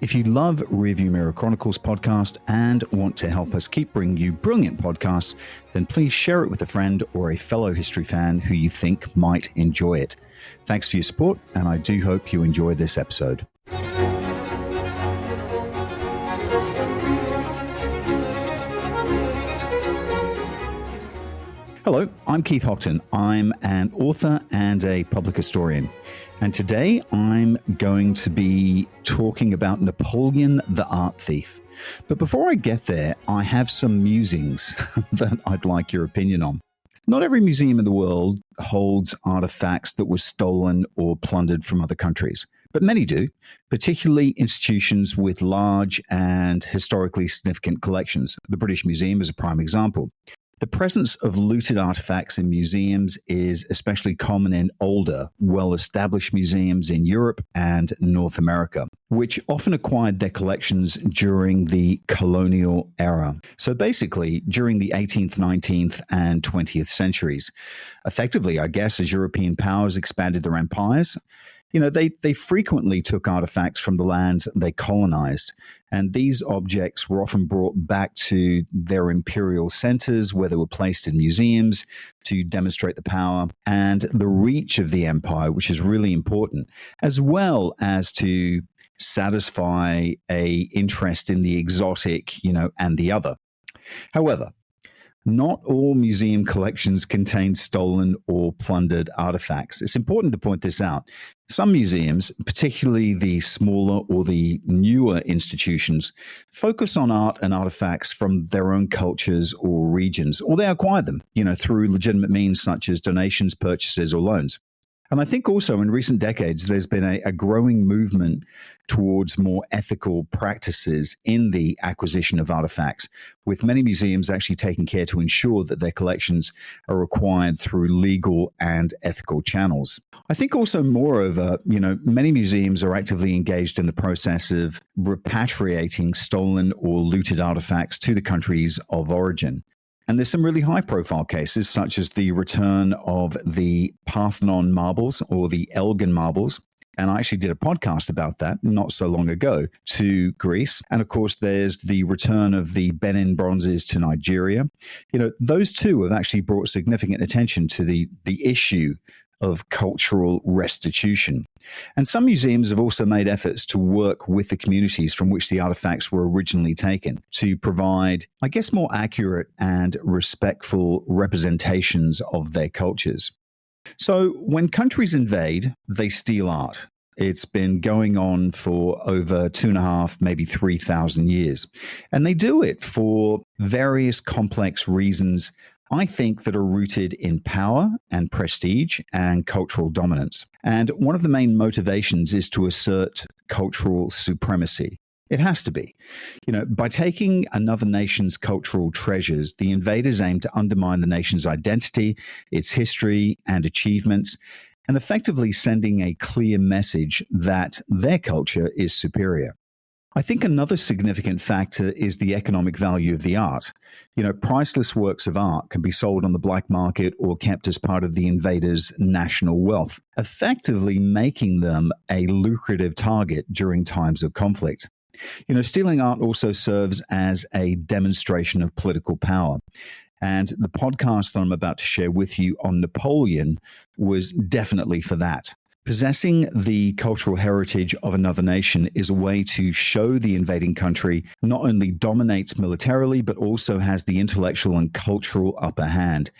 If you love Rearview Mirror Chronicles podcast and want to help us keep bringing you brilliant podcasts, then please share it with a friend or a fellow history fan who you think might enjoy it. Thanks for your support, and I do hope you enjoy this episode. Hello, I'm Keith Hocton. I'm an author and a public historian. And today I'm going to be talking about Napoleon the art thief. But before I get there, I have some musings that I'd like your opinion on. Not every museum in the world holds artifacts that were stolen or plundered from other countries, but many do, particularly institutions with large and historically significant collections. The British Museum is a prime example. The presence of looted artifacts in museums is especially common in older, well-established museums in Europe and North America, which often acquired their collections during the colonial era. So basically, during the 18th, 19th, and 20th centuries. Effectively, I guess, as European powers expanded their empires, they frequently took artifacts from the lands they colonized, and these objects were often brought back to their imperial centers where they were placed in museums to demonstrate the power and the reach of the empire, which is really important, as well as to satisfy an interest in the exotic, and the other. However, not all museum collections contain stolen or plundered artifacts. It's important to point this out. Some museums, particularly the smaller or the newer institutions, focus on art and artifacts from their own cultures or regions, or they acquire them, through legitimate means such as donations, purchases, or loans. And I think also in recent decades, there's been a growing movement towards more ethical practices in the acquisition of artifacts, with many museums actually taking care to ensure that their collections are acquired through legal and ethical channels. I think also, moreover, many museums are actively engaged in the process of repatriating stolen or looted artifacts to the countries of origin. And there's some really high-profile cases, such as the return of the Parthenon marbles or the Elgin marbles. And I actually did a podcast about that not so long ago to Greece. And of course, there's the return of the Benin bronzes to Nigeria. Those two have actually brought significant attention to the issue of cultural restitution. And some museums have also made efforts to work with the communities from which the artifacts were originally taken to provide, more accurate and respectful representations of their cultures. So when countries invade, they steal art. It's been going on for over 2.5, maybe 3,000 years. And they do it for various complex reasons, I think, that are rooted in power and prestige and cultural dominance. And one of the main motivations is to assert cultural supremacy. It has to be. By taking another nation's cultural treasures, the invaders aim to undermine the nation's identity, its history, and achievements, and effectively sending a clear message that their culture is superior. I think another significant factor is the economic value of the art. Priceless works of art can be sold on the black market or kept as part of the invader's national wealth, effectively making them a lucrative target during times of conflict. Stealing art also serves as a demonstration of political power. And the podcast that I'm about to share with you on Napoleon was definitely for that. Possessing the cultural heritage of another nation is a way to show the invading country not only dominates militarily, but also has the intellectual and cultural upper hand.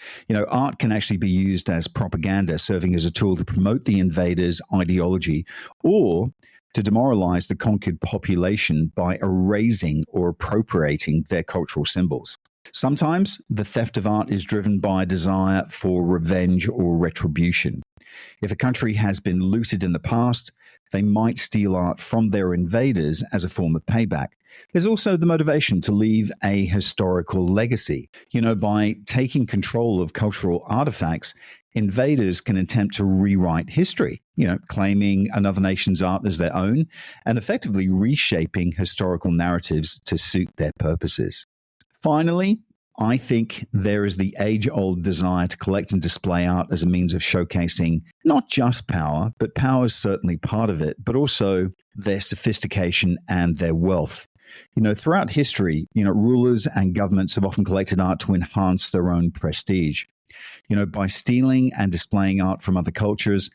Art can actually be used as propaganda, serving as a tool to promote the invader's ideology or to demoralize the conquered population by erasing or appropriating their cultural symbols. Sometimes the theft of art is driven by a desire for revenge or retribution. If a country has been looted in the past, they might steal art from their invaders as a form of payback. There's also the motivation to leave a historical legacy. By taking control of cultural artifacts, invaders can attempt to rewrite history, claiming another nation's art as their own and effectively reshaping historical narratives to suit their purposes. Finally, I think there is the age-old desire to collect and display art as a means of showcasing not just power, but power is certainly part of it, but also their sophistication and their wealth. Throughout history, rulers and governments have often collected art to enhance their own prestige. By stealing and displaying art from other cultures,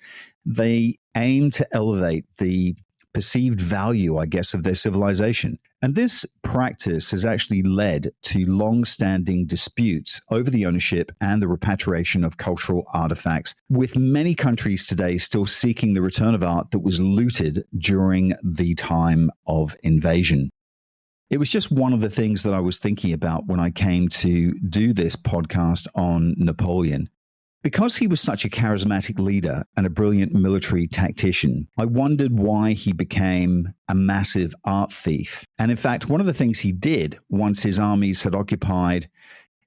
they aim to elevate the perceived value, I guess, of their civilization. And this practice has actually led to long-standing disputes over the ownership and the repatriation of cultural artifacts, with many countries today still seeking the return of art that was looted during the time of invasion. It was just one of the things that I was thinking about when I came to do this podcast on Napoleon. Because he was such a charismatic leader and a brilliant military tactician, I wondered why he became a massive art thief. And in fact, one of the things he did once his armies had occupied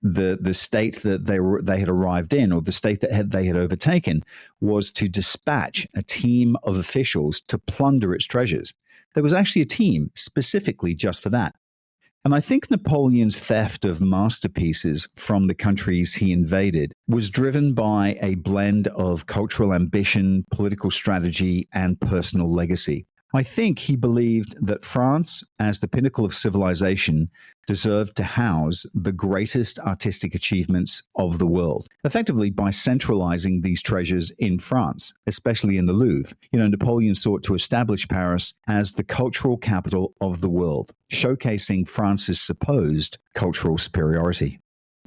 the state that they had arrived in, or the state that they had overtaken, was to dispatch a team of officials to plunder its treasures. There was actually a team specifically just for that. And I think Napoleon's theft of masterpieces from the countries he invaded was driven by a blend of cultural ambition, political strategy, and personal legacy. I think he believed that France, as the pinnacle of civilization, deserved to house the greatest artistic achievements of the world, effectively by centralizing these treasures in France, especially in the Louvre. Napoleon sought to establish Paris as the cultural capital of the world, showcasing France's supposed cultural superiority.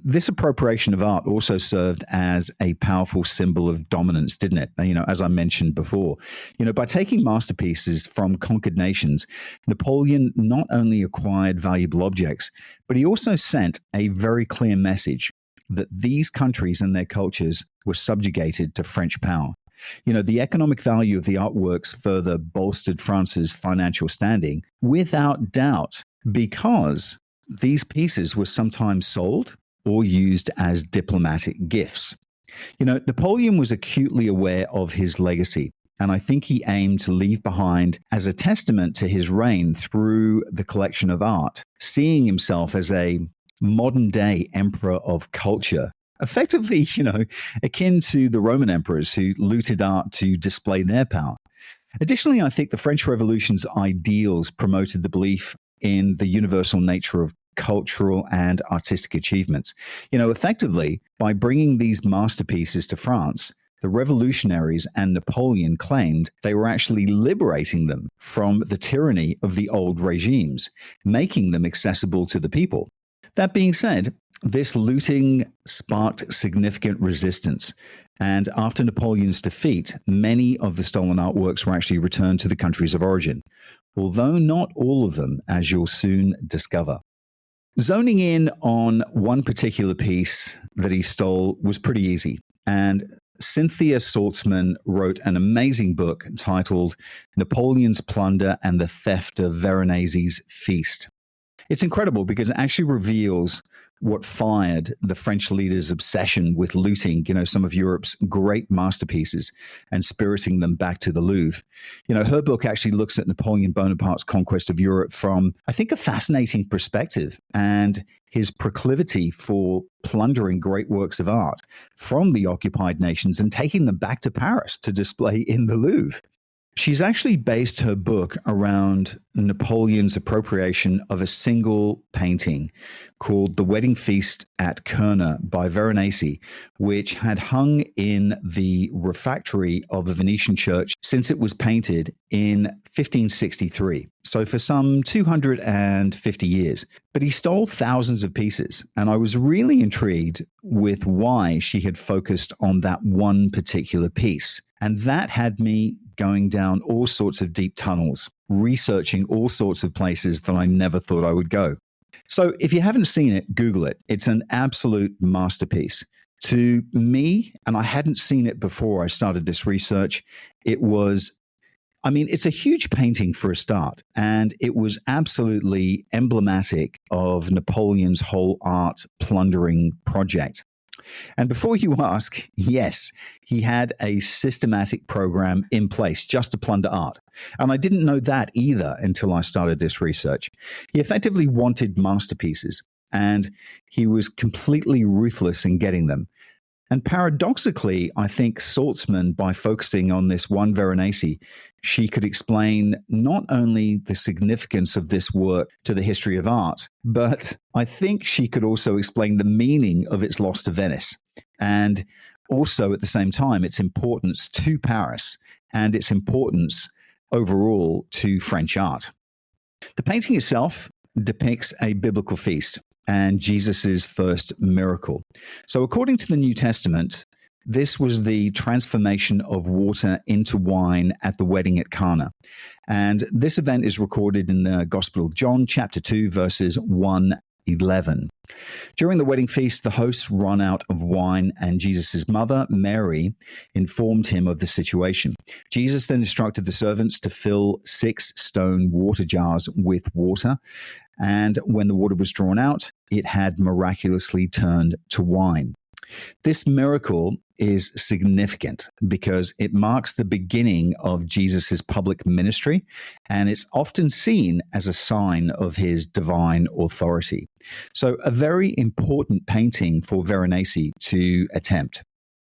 This appropriation of art also served as a powerful symbol of dominance, didn't it? As I mentioned before, by taking masterpieces from conquered nations, Napoleon not only acquired valuable objects, but he also sent a very clear message that these countries and their cultures were subjugated to French power. The economic value of the artworks further bolstered France's financial standing, without doubt, because these pieces were sometimes sold or used as diplomatic gifts. Napoleon was acutely aware of his legacy, and I think he aimed to leave behind, as a testament to his reign through the collection of art, seeing himself as a modern-day emperor of culture, effectively, akin to the Roman emperors who looted art to display their power. Additionally, I think the French Revolution's ideals promoted the belief in the universal nature of cultural and artistic achievements. Effectively, by bringing these masterpieces to France, the revolutionaries and Napoleon claimed they were actually liberating them from the tyranny of the old regimes, making them accessible to the people. That being said, this looting sparked significant resistance, and after Napoleon's defeat, many of the stolen artworks were actually returned to the countries of origin, although not all of them, as you'll soon discover. Zoning in on one particular piece that he stole was pretty easy, and Cynthia Saltzman wrote an amazing book titled Napoleon's Plunder and the Theft of Veronese's Feast. It's incredible because it actually reveals what fired the French leaders' obsession with looting, some of Europe's great masterpieces and spiriting them back to the Louvre. Her book actually looks at Napoleon Bonaparte's conquest of Europe from, I think, a fascinating perspective, and his proclivity for plundering great works of art from the occupied nations and taking them back to Paris to display in the Louvre. She's actually based her book around Napoleon's appropriation of a single painting called The Wedding Feast at Cana by Veronese, which had hung in the refectory of a Venetian church since it was painted in 1563. So for some 250 years. But he stole thousands of pieces, and I was really intrigued with why she had focused on that one particular piece. And that had me going down all sorts of deep tunnels, researching all sorts of places that I never thought I would go. So if you haven't seen it, Google it. It's an absolute masterpiece. To me, and I hadn't seen it before I started this research, it's a huge painting for a start, and it was absolutely emblematic of Napoleon's whole art plundering project. And before you ask, yes, he had a systematic program in place just to plunder art. And I didn't know that either until I started this research. He effectively wanted masterpieces, and he was completely ruthless in getting them. And paradoxically, I think Saltzman, by focusing on this one Veronese, she could explain not only the significance of this work to the history of art, but I think she could also explain the meaning of its loss to Venice, and also at the same time its importance to Paris and its importance overall to French art. The painting itself depicts a biblical feast and Jesus's first miracle. So according to the New Testament, this was the transformation of water into wine at the wedding at Cana. And this event is recorded in the Gospel of John, chapter 2, verses 1-11. During the wedding feast, the hosts run out of wine, and Jesus' mother, Mary, informed him of the situation. Jesus then instructed the servants to fill 6 stone water jars with water, and when the water was drawn out, it had miraculously turned to wine. This miracle is significant because it marks the beginning of Jesus' public ministry, and it's often seen as a sign of his divine authority. So a very important painting for Veronese to attempt.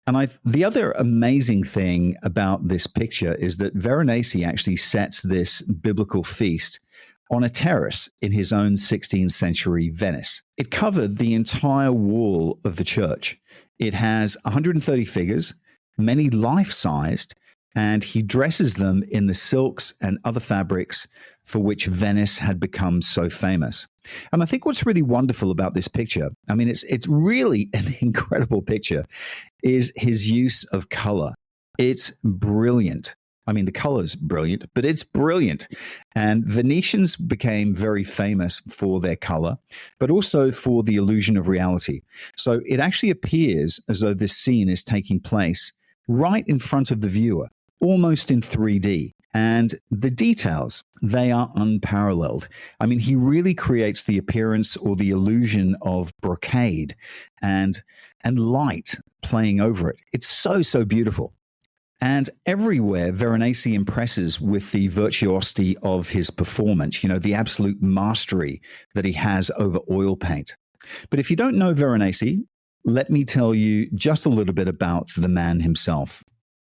And the other amazing thing about this picture is that Veronese actually sets this biblical feast on a terrace in his own 16th century Venice. It covered the entire wall of the church. It has 130 figures, many life-sized, and he dresses them in the silks and other fabrics for which Venice had become so famous. And I think what's really wonderful about this picture, I mean, it's really an incredible picture, is his use of color. It's brilliant. I mean, the color's brilliant, but it's brilliant. And Venetians became very famous for their color, but also for the illusion of reality. So it actually appears as though this scene is taking place right in front of the viewer, almost in 3D. And the details, they are unparalleled. I mean, he really creates the appearance or the illusion of brocade and light playing over it. It's so beautiful. And everywhere, Veronese impresses with the virtuosity of his performance, you know, the absolute mastery that he has over oil paint. But if you don't know Veronese, let me tell you just a little bit about the man himself.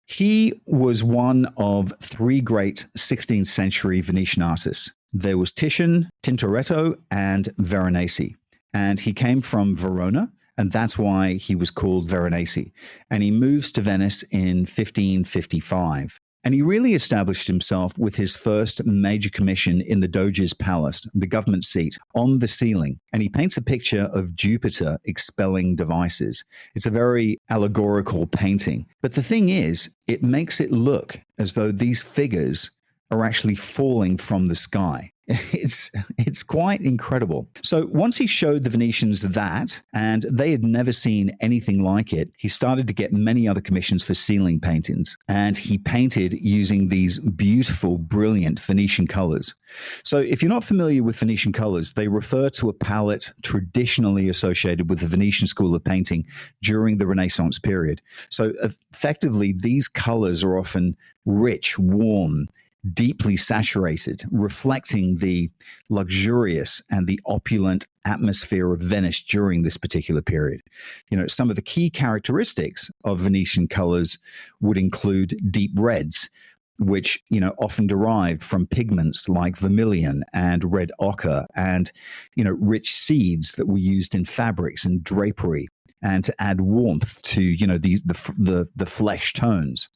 He was one of 3 great 16th century Venetian artists. There was Titian, Tintoretto, and Veronese. And he came from Verona, and that's why he was called Veronese. And he moves to Venice in 1555. And he really established himself with his first major commission in the Doge's palace, the government seat, on the ceiling. And he paints a picture of Jupiter expelling devices. It's a very allegorical painting. But the thing is, it makes it look as though these figures are actually falling from the sky. It's quite incredible. So once he showed the Venetians that, and they had never seen anything like it, he started to get many other commissions for ceiling paintings. And he painted using these beautiful, brilliant Venetian colors. So if you're not familiar with Venetian colors, they refer to a palette traditionally associated with the Venetian school of painting during the Renaissance period. So effectively, these colors are often rich, warm, deeply saturated, reflecting the luxurious and the opulent atmosphere of Venice during this particular period. You know, some of the key characteristics of Venetian colors would include deep reds, which, you know, often derived from pigments like vermilion and red ochre, and, you know, rich seeds that were used in fabrics and drapery, and to add warmth to, you know, the flesh tones.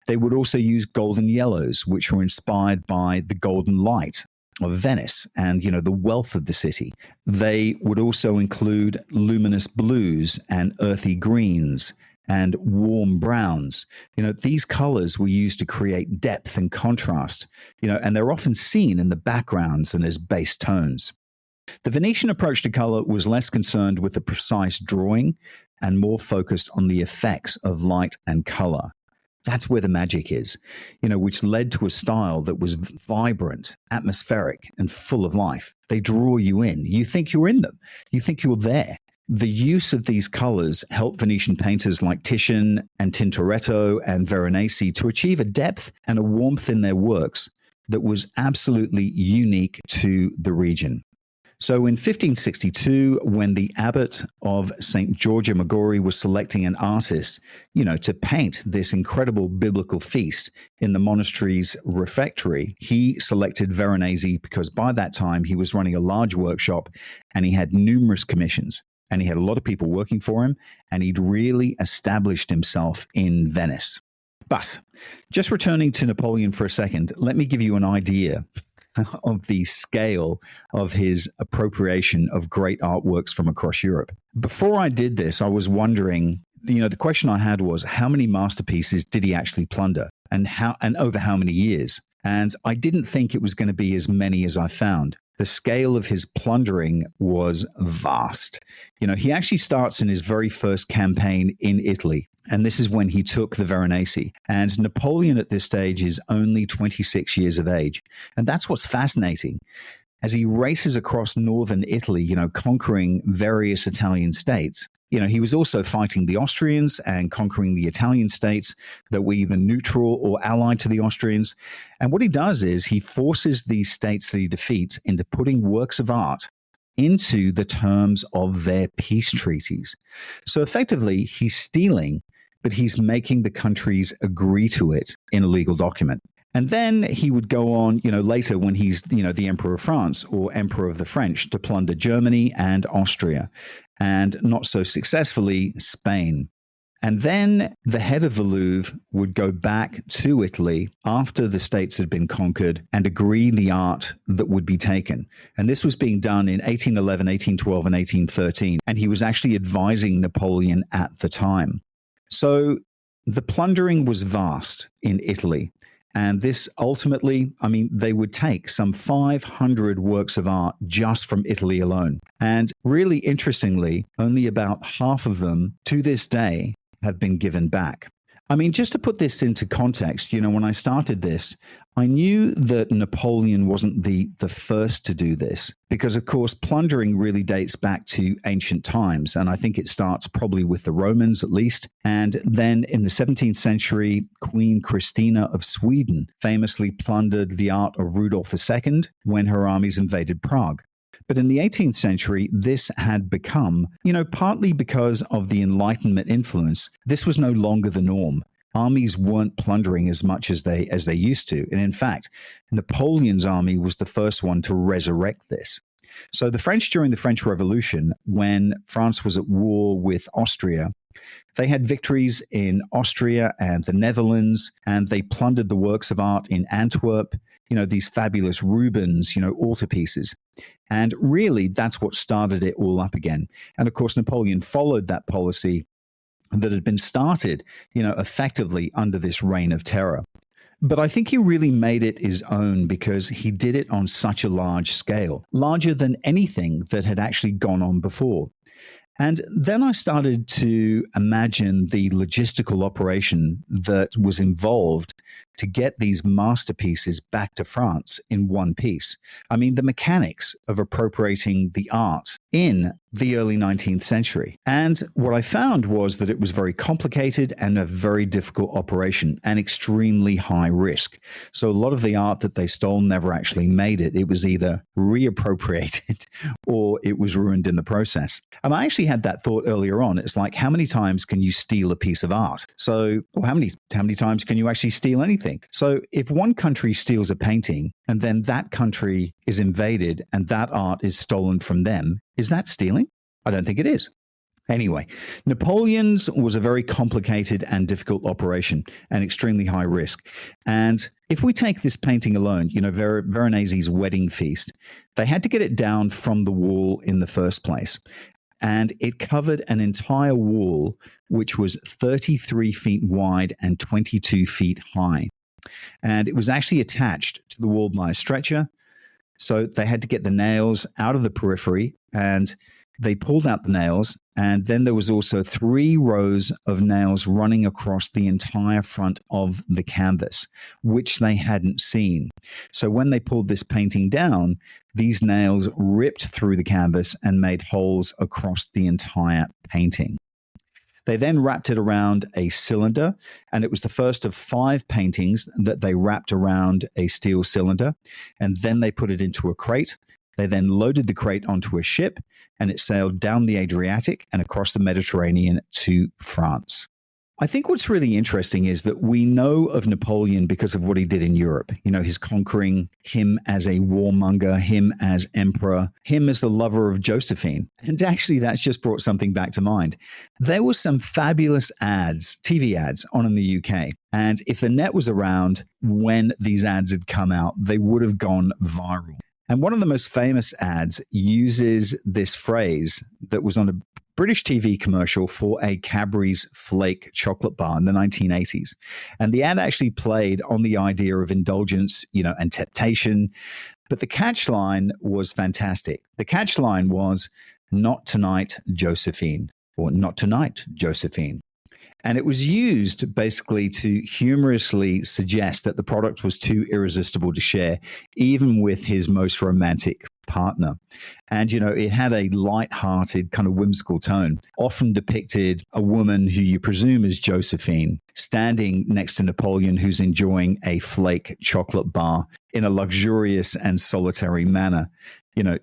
They would also use golden yellows, which were inspired by the golden light of Venice and, you know, the wealth of the city. They would also include luminous blues and earthy greens and warm browns. You know, these colors were used to create depth and contrast, you know, and they're often seen in the backgrounds and as base tones. The Venetian approach to color was less concerned with the precise drawing and more focused on the effects of light and color. That's where the magic is, you know, which led to a style that was vibrant, atmospheric, and full of life. They draw you in. You think you're in them. You think you're there. The use of these colors helped Venetian painters like Titian and Tintoretto and Veronese to achieve a depth and a warmth in their works that was absolutely unique to the region. So in 1562, when the abbot of St. George Magori was selecting an artist, to paint this incredible biblical feast in the monastery's refectory, he selected Veronese because by that time he was running a large workshop and he had numerous commissions and he had a lot of people working for him and he'd really established himself in Venice. But just returning to Napoleon for a second, let me give you an idea of the scale of his appropriation of great artworks from across Europe. Before I did this, I was wondering, the question I had was, how many masterpieces did he actually plunder and over how many years? And I didn't think it was going to be as many as I found. The scale of his plundering was vast. He actually starts in his very first campaign in Italy. And this is when he took the Veronese. And Napoleon at this stage is only 26 years of age. And that's what's fascinating. As he races across northern Italy, conquering various Italian states, he was also fighting the Austrians and conquering the Italian states that were either neutral or allied to the Austrians. And what he does is he forces these states that he defeats into putting works of art into the terms of their peace treaties. So effectively, he's stealing, but he's making the countries agree to it in a legal document. And then he would go on, later when he's, the Emperor of France or Emperor of the French to plunder Germany and Austria, and not so successfully, Spain. And then the head of the Louvre would go back to Italy after the states had been conquered and agree the art that would be taken. And this was being done in 1811, 1812, and 1813. And he was actually advising Napoleon at the time. So the plundering was vast in Italy. And this ultimately, they would take some 500 works of art just from Italy alone. And really interestingly, only about half of them to this day have been given back. Just to put this into context, when I started this, I knew that Napoleon wasn't the first to do this because, of course, plundering really dates back to ancient times. And I think it starts probably with the Romans at least. And then in the 17th century, Queen Christina of Sweden famously plundered the art of Rudolph II when her armies invaded Prague. But in the 18th century, this had become, partly because of the Enlightenment influence, this was no longer the norm. Armies weren't plundering as much as they used to. And in fact, Napoleon's army was the first one to resurrect this. So the French during the French Revolution, when France was at war with Austria, they had victories in Austria and the Netherlands, and they plundered the works of art in Antwerp, these fabulous Rubens, altarpieces. And really, that's what started it all up again. And of course, Napoleon followed that policy that had been started, effectively under this reign of terror. But I think he really made it his own because he did it on such a large scale, larger than anything that had actually gone on before. And then I started to imagine the logistical operation that was involved to get these masterpieces back to France in one piece. The mechanics of appropriating the art in the early 19th century. And what I found was that it was very complicated and a very difficult operation and extremely high risk. So a lot of the art that they stole never actually made it. It was either reappropriated or it was ruined in the process. And I actually had that thought earlier on. It's like, how many times can you steal a piece of art? So, or how many times can you actually steal anything? So if one country steals a painting and then that country is invaded and that art is stolen from them, is that stealing? I don't think it is. Anyway, Napoleon's was a very complicated and difficult operation and extremely high risk. And if we take this painting alone, Veronese's wedding feast, they had to get it down from the wall in the first place. And it covered an entire wall, which was 33 feet wide and 22 feet high. And it was actually attached to the wall by a stretcher. So they had to get the nails out of the periphery, and they pulled out the nails. And then there was also 3 rows of nails running across the entire front of the canvas, which they hadn't seen. So when they pulled this painting down, these nails ripped through the canvas and made holes across the entire painting. They then wrapped it around a cylinder, and it was the first of 5 paintings that they wrapped around a steel cylinder. And then they put it into a crate, They then loaded the crate onto a ship, and it sailed down the Adriatic and across the Mediterranean to France. I think what's really interesting is that we know of Napoleon because of what he did in Europe. His conquering, him as a warmonger, him as emperor, him as the lover of Josephine. And actually, that's just brought something back to mind. There were some fabulous ads, TV ads, on in the UK. And if the net was around when these ads had come out, they would have gone viral. And one of the most famous ads uses this phrase that was on a British TV commercial for a Cadbury's Flake chocolate bar in the 1980s. And the ad actually played on the idea of indulgence, and temptation. But the catchline was fantastic. The catchline was, "Not tonight, Josephine," or "Not tonight, Josephine." And it was used basically to humorously suggest that the product was too irresistible to share, even with his most romantic partner. And, it had a light-hearted, kind of whimsical tone, often depicted a woman who you presume is Josephine, standing next to Napoleon, who's enjoying a flake chocolate bar in a luxurious and solitary manner,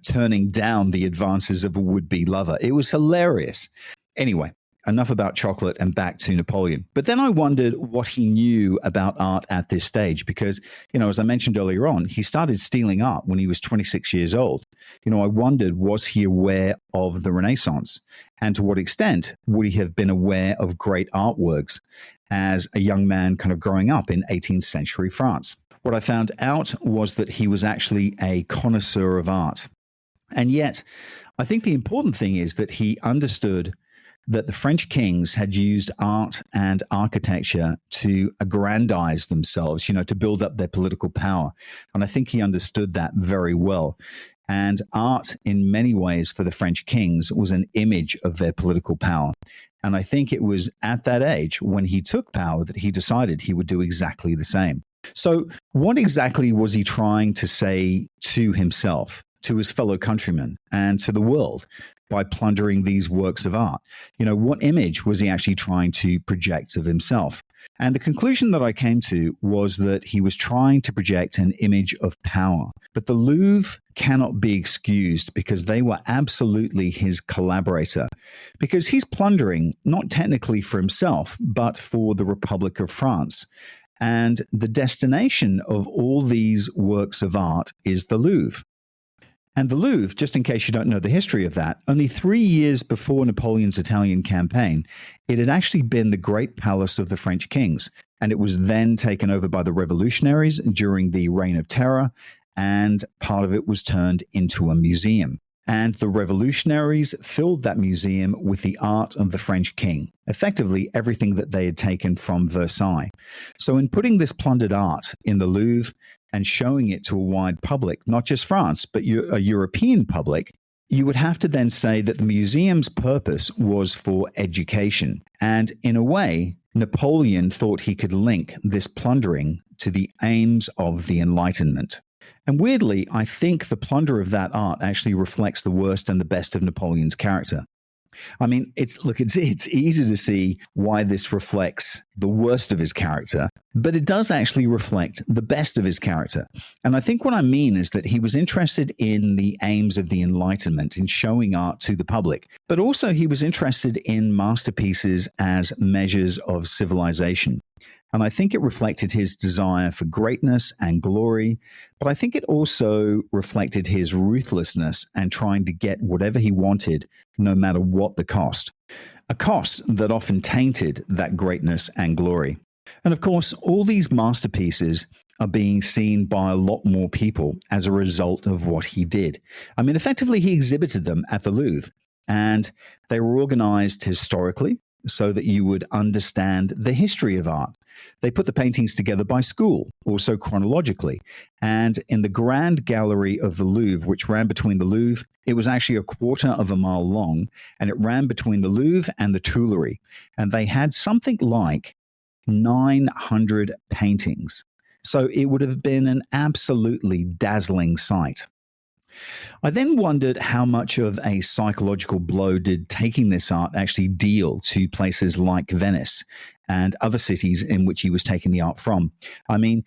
turning down the advances of a would-be lover. It was hilarious. Anyway, enough about chocolate and back to Napoleon. But then I wondered what he knew about art at this stage because, as I mentioned earlier on, he started stealing art when he was 26 years old. I wondered, was he aware of the Renaissance? And to what extent would he have been aware of great artworks as a young man kind of growing up in 18th century France? What I found out was that he was actually a connoisseur of art. And yet, I think the important thing is that he understood that the French kings had used art and architecture to aggrandize themselves, to build up their political power. And I think he understood that very well. And art, in many ways, for the French kings, was an image of their political power. And I think it was at that age, when he took power, that he decided he would do exactly the same. So what exactly was he trying to say to himself, to his fellow countrymen, and to the world by plundering these works of art? What image was he actually trying to project of himself? And the conclusion that I came to was that he was trying to project an image of power. But the Louvre cannot be excused because they were absolutely his collaborator. Because he's plundering not technically for himself, but for the Republic of France. And the destination of all these works of art is the Louvre. And the Louvre, just in case you don't know the history of that, only 3 years before Napoleon's Italian campaign, it had actually been the great palace of the French kings. And it was then taken over by the revolutionaries during the Reign of Terror, and part of it was turned into a museum. And the revolutionaries filled that museum with the art of the French king, effectively everything that they had taken from Versailles. So in putting this plundered art in the Louvre, and showing it to a wide public, not just France, but a European public, you would have to then say that the museum's purpose was for education. And in a way, Napoleon thought he could link this plundering to the aims of the Enlightenment. And weirdly, I think the plunder of that art actually reflects the worst and the best of Napoleon's character. I mean, it's easy to see why this reflects the worst of his character, but it does actually reflect the best of his character. And I think what I mean is that he was interested in the aims of the Enlightenment, in showing art to the public, but also he was interested in masterpieces as measures of civilization. And I think it reflected his desire for greatness and glory, but I think it also reflected his ruthlessness and trying to get whatever he wanted, no matter what the cost. A cost that often tainted that greatness and glory. And of course, all these masterpieces are being seen by a lot more people as a result of what he did. I mean, effectively, he exhibited them at the Louvre, and they were organized historically so that you would understand the history of art. They put the paintings together by school, also chronologically. And in the Grand Gallery of the Louvre, which ran between the Louvre, it was actually a quarter of a mile long, and it ran between the Louvre and the Tuileries. And they had something like 900 paintings. So it would have been an absolutely dazzling sight. I then wondered how much of a psychological blow did taking this art actually deal to places like Venice and other cities in which he was taking the art from. I mean,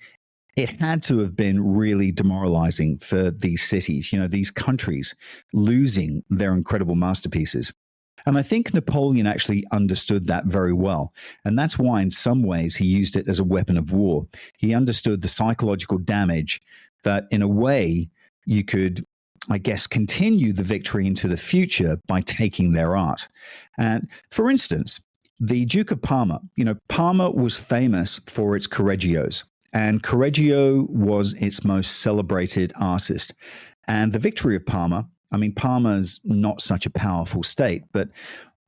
it had to have been really demoralizing for these cities, these countries losing their incredible masterpieces. And I think Napoleon actually understood that very well. And that's why, in some ways, he used it as a weapon of war. He understood the psychological damage that, in a way, you could, I guess, continue the victory into the future by taking their art. And for instance, the Duke of Parma, Parma was famous for its Correggios. And Correggio was its most celebrated artist. And the victory of Parma, Parma's not such a powerful state, but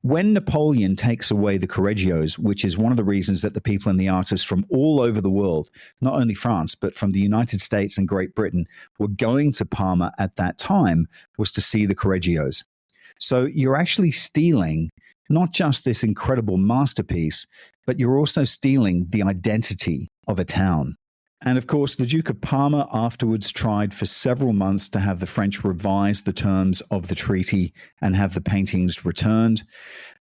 when Napoleon takes away the Correggios, which is one of the reasons that the people and the artists from all over the world, not only France, but from the United States and Great Britain, were going to Parma at that time, was to see the Correggios. So you're actually stealing not just this incredible masterpiece, but you're also stealing the identity of a town. And of course, the Duke of Parma afterwards tried for several months to have the French revise the terms of the treaty and have the paintings returned.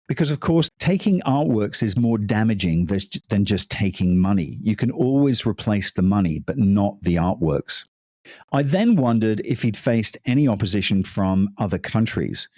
Because, of course, taking artworks is more damaging than just taking money. You can always replace the money, but not the artworks. I then wondered if he'd faced any opposition from other countries.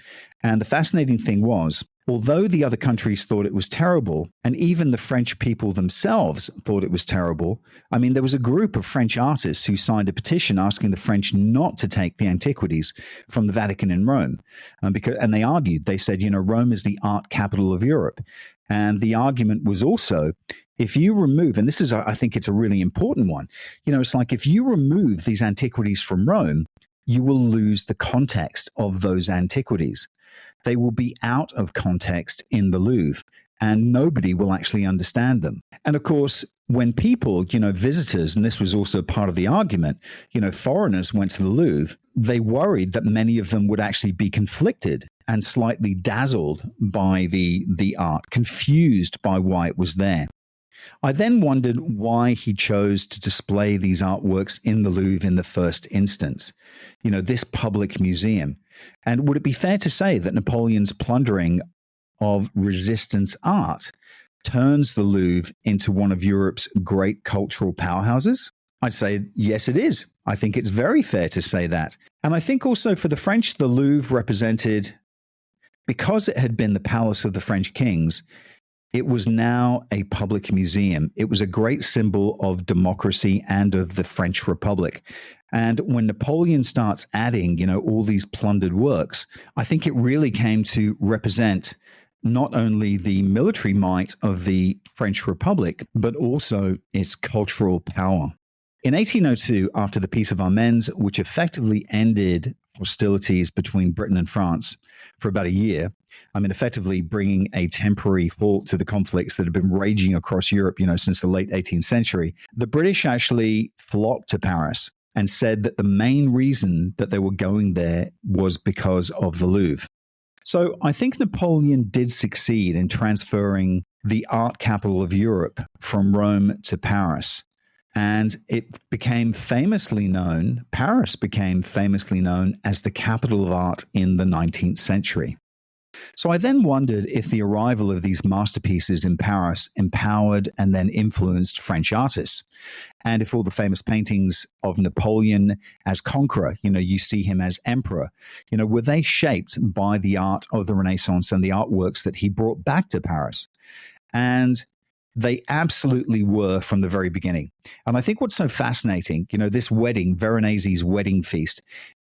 And the fascinating thing was, although the other countries thought it was terrible, and even the French people themselves thought it was terrible, there was a group of French artists who signed a petition asking the French not to take the antiquities from the Vatican in Rome. And they argued, they said, Rome is the art capital of Europe. And the argument was also, if you remove, and this is, I think it's a really important one, it's like if you remove these antiquities from Rome, you will lose the context of those antiquities. They will be out of context in the Louvre, and nobody will actually understand them. And of course, when people, visitors, and this was also part of the argument, foreigners went to the Louvre, they worried that many of them would actually be conflicted and slightly dazzled by the art, confused by why it was there. I then wondered why he chose to display these artworks in the Louvre in the first instance, this public museum. And would it be fair to say that Napoleon's plundering of resistance art turns the Louvre into one of Europe's great cultural powerhouses? I'd say, yes, it is. I think it's very fair to say that. And I think also for the French, the Louvre represented, because it had been the palace of the French kings, it was now a public museum. It was a great symbol of democracy and of the French Republic. And when Napoleon starts adding, all these plundered works, I think it really came to represent not only the military might of the French Republic, but also its cultural power. In 1802, after the Peace of Amiens, which effectively ended hostilities between Britain and France for about a year, effectively bringing a temporary halt to the conflicts that had been raging across Europe, since the late 18th century, the British actually flocked to Paris and said that the main reason that they were going there was because of the Louvre. So I think Napoleon did succeed in transferring the art capital of Europe from Rome to Paris. And it became famously known, Paris became famously known as the capital of art in the 19th century. So I then wondered if the arrival of these masterpieces in Paris empowered and then influenced French artists. And if all the famous paintings of Napoleon as conqueror, you see him as emperor, were they shaped by the art of the Renaissance and the artworks that he brought back to Paris? And they absolutely were from the very beginning. And I think what's so fascinating, this wedding, Veronese's wedding feast,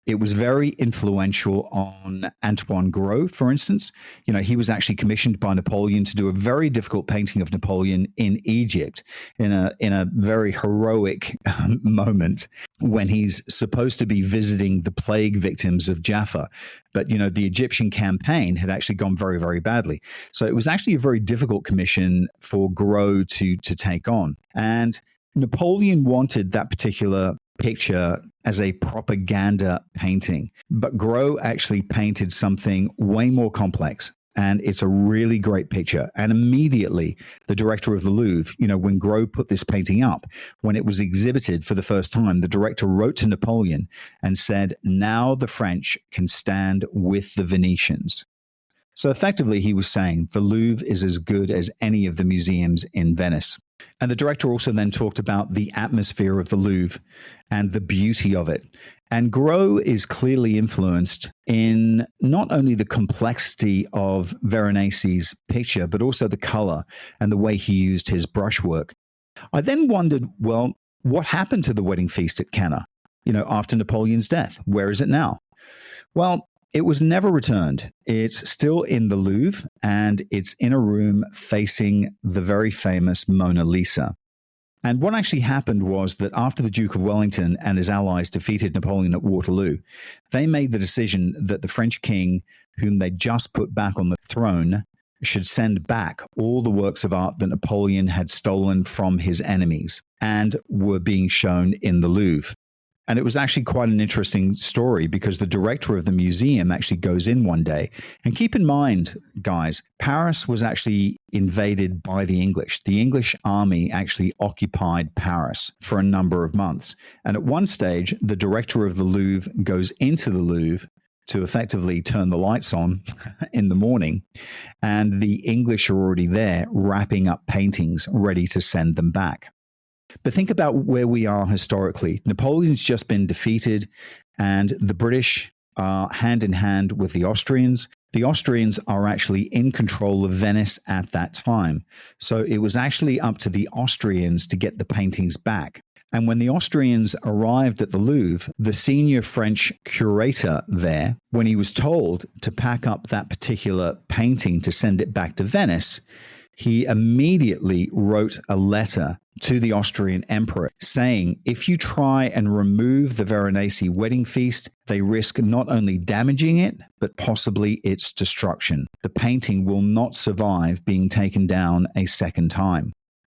it was very influential on Antoine Gros, for instance. He was actually commissioned by Napoleon to do a very difficult painting of Napoleon in Egypt in a very heroic moment when he's supposed to be visiting the plague victims of Jaffa. But, the Egyptian campaign had actually gone very, very badly. So it was actually a very difficult commission for Gros to take on. And Napoleon wanted that particular picture as a propaganda painting, but Gros actually painted something way more complex. And it's a really great picture. And immediately, the director of the Louvre, when Gros put this painting up, when it was exhibited for the first time, the director wrote to Napoleon and said, now the French can stand with the Venetians. So effectively, he was saying the Louvre is as good as any of the museums in Venice. And the director also then talked about the atmosphere of the Louvre and the beauty of it. And Gros is clearly influenced in not only the complexity of Veronese's picture, but also the color and the way he used his brushwork. I then wondered, well, what happened to the wedding feast at Cana? After Napoleon's death, where is it now? Well, it was never returned. It's still in the Louvre, and it's in a room facing the very famous Mona Lisa. And what actually happened was that after the Duke of Wellington and his allies defeated Napoleon at Waterloo, they made the decision that the French king, whom they just put back on the throne, should send back all the works of art that Napoleon had stolen from his enemies and were being shown in the Louvre. And it was actually quite an interesting story because the director of the museum actually goes in one day. And keep in mind, guys, Paris was actually invaded by the English. The English army actually occupied Paris for a number of months. And at one stage, the director of the Louvre goes into the Louvre to effectively turn the lights on in the morning. And the English are already there wrapping up paintings, ready to send them back. But think about where we are historically. Napoleon's just been defeated, and the British are hand in hand with the Austrians. The Austrians are actually in control of Venice at that time. So it was actually up to the Austrians to get the paintings back. And when the Austrians arrived at the Louvre, the senior French curator there, when he was told to pack up that particular painting to send it back to Venice, he immediately wrote a letter to the Austrian emperor saying, if you try and remove the Veronese wedding feast, they risk not only damaging it, but possibly its destruction. The painting will not survive being taken down a second time.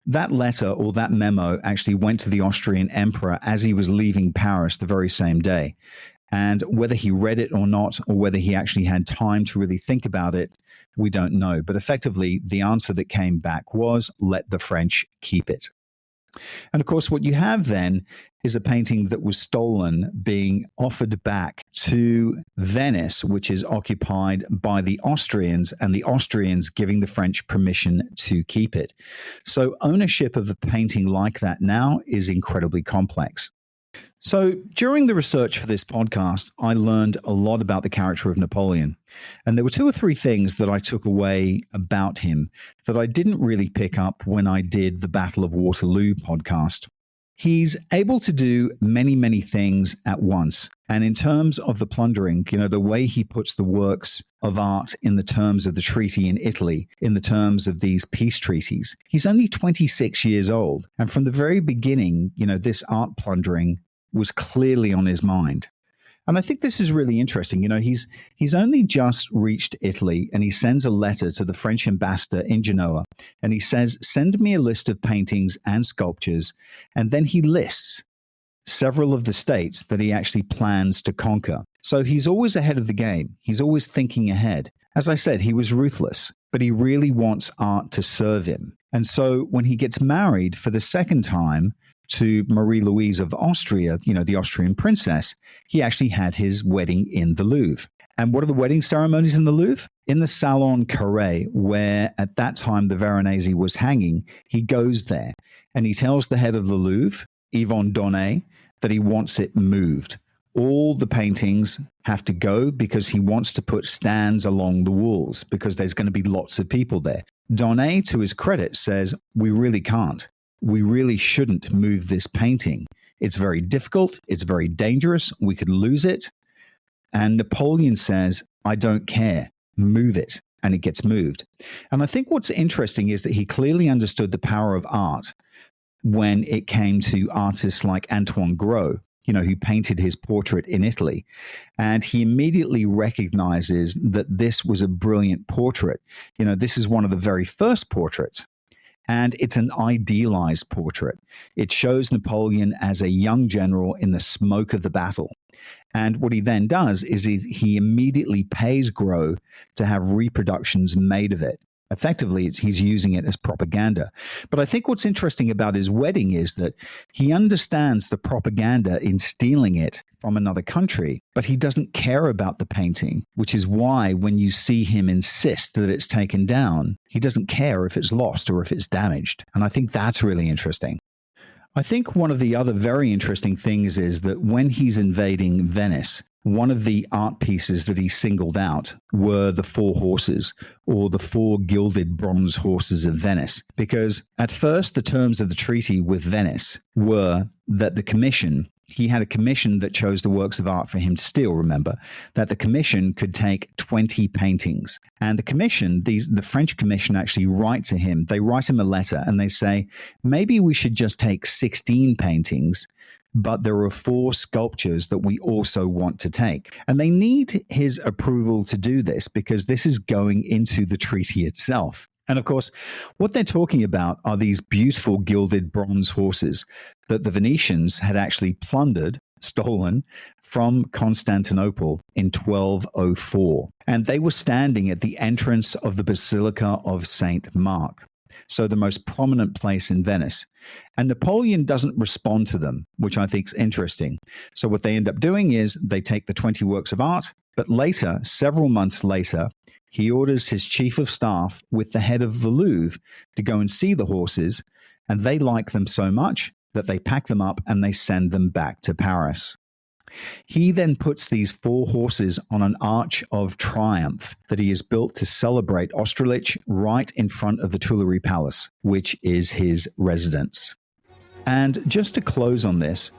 That letter or that memo actually went to the Austrian emperor as he was leaving Paris the very same day. And whether he read it or not, or whether he actually had time to really think about it, we don't know. But effectively, the answer that came back was, let the French keep it. And of course, what you have then is a painting that was stolen being offered back to Venice, which is occupied by the Austrians, and the Austrians giving the French permission to keep it. So ownership of a painting like that now is incredibly complex. So during the research for this podcast, I learned a lot about the character of Napoleon. And there were 2 or 3 things that I took away about him that I didn't really pick up when I did the Battle of Waterloo podcast. He's able to do many, many things at once. And in terms of the plundering, the way he puts the works of art in the terms of the treaty in Italy, in the terms of these peace treaties, he's only 26 years old. And from the very beginning, this art plundering was clearly on his mind. And I think this is really interesting. He's only just reached Italy, and he sends a letter to the French ambassador in Genoa, and he says, send me a list of paintings and sculptures. And then he lists several of the states that he actually plans to conquer. So he's always ahead of the game. He's always thinking ahead. As I said, he was ruthless, but he really wants art to serve him. And so when he gets married for the second time to Marie-Louise of Austria, the Austrian princess, he actually had his wedding in the Louvre. And what are the wedding ceremonies in the Louvre? In the Salon Carré, where at that time the Veronese was hanging, he goes there and he tells the head of the Louvre, Yvon Donnet, that he wants it moved. All the paintings have to go because he wants to put stands along the walls because there's going to be lots of people there. Donnet, to his credit, says, we really can't. We really shouldn't move this painting. It's very difficult. It's very dangerous. We could lose it. And Napoleon says, I don't care. Move it. And it gets moved. And I think what's interesting is that he clearly understood the power of art when it came to artists like Antoine Gros, who painted his portrait in Italy. And he immediately recognizes that this was a brilliant portrait. This is one of the very first portraits. And it's an idealized portrait. It shows Napoleon as a young general in the smoke of the battle. And what he then does is he immediately pays Gros to have reproductions made of it. Effectively, he's using it as propaganda. But I think what's interesting about his wedding is that he understands the propaganda in stealing it from another country, but he doesn't care about the painting, which is why when you see him insist that it's taken down, he doesn't care if it's lost or if it's damaged. And I think that's really interesting. I think one of the other very interesting things is that when he's invading Venice, one of the art pieces that he singled out were the four horses, or the four gilded bronze horses of Venice. Because at first, the terms of the treaty with Venice were that he had a commission that chose the works of art for him to steal, remember, that the commission could take 20 paintings. And the French commission actually write to him. They write him a letter and they say, maybe we should just take 16 paintings, but there are 4 sculptures that we also want to take. And they need his approval to do this because this is going into the treaty itself. And of course, what they're talking about are these beautiful gilded bronze horses that the Venetians had actually stolen from Constantinople in 1204. And they were standing at the entrance of the Basilica of St. Mark, so the most prominent place in Venice. And Napoleon doesn't respond to them, which I think is interesting. So what they end up doing is they take the 20 works of art, but later, several months later, he orders his chief of staff with the head of the Louvre to go and see the horses, and they like them so much that they pack them up and they send them back to Paris. He then puts these 4 horses on an arch of triumph that he has built to celebrate Austerlitz right in front of the Tuileries Palace, which is his residence. And just to close on this,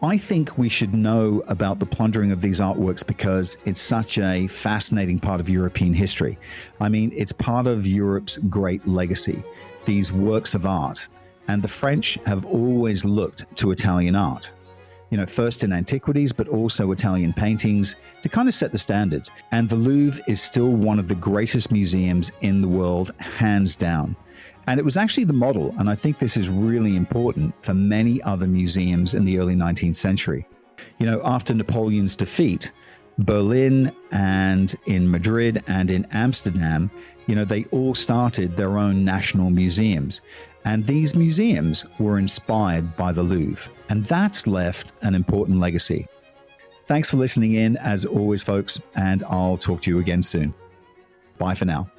I think we should know about the plundering of these artworks because it's such a fascinating part of European history. I mean, it's part of Europe's great legacy, these works of art. And the French have always looked to Italian art, first in antiquities, but also Italian paintings to kind of set the standards. And the Louvre is still one of the greatest museums in the world, hands down. And it was actually the model, and I think this is really important for many other museums in the early 19th century. After Napoleon's defeat, Berlin and in Madrid and in Amsterdam, they all started their own national museums. And these museums were inspired by the Louvre. And that's left an important legacy. Thanks for listening in, as always, folks, and I'll talk to you again soon. Bye for now.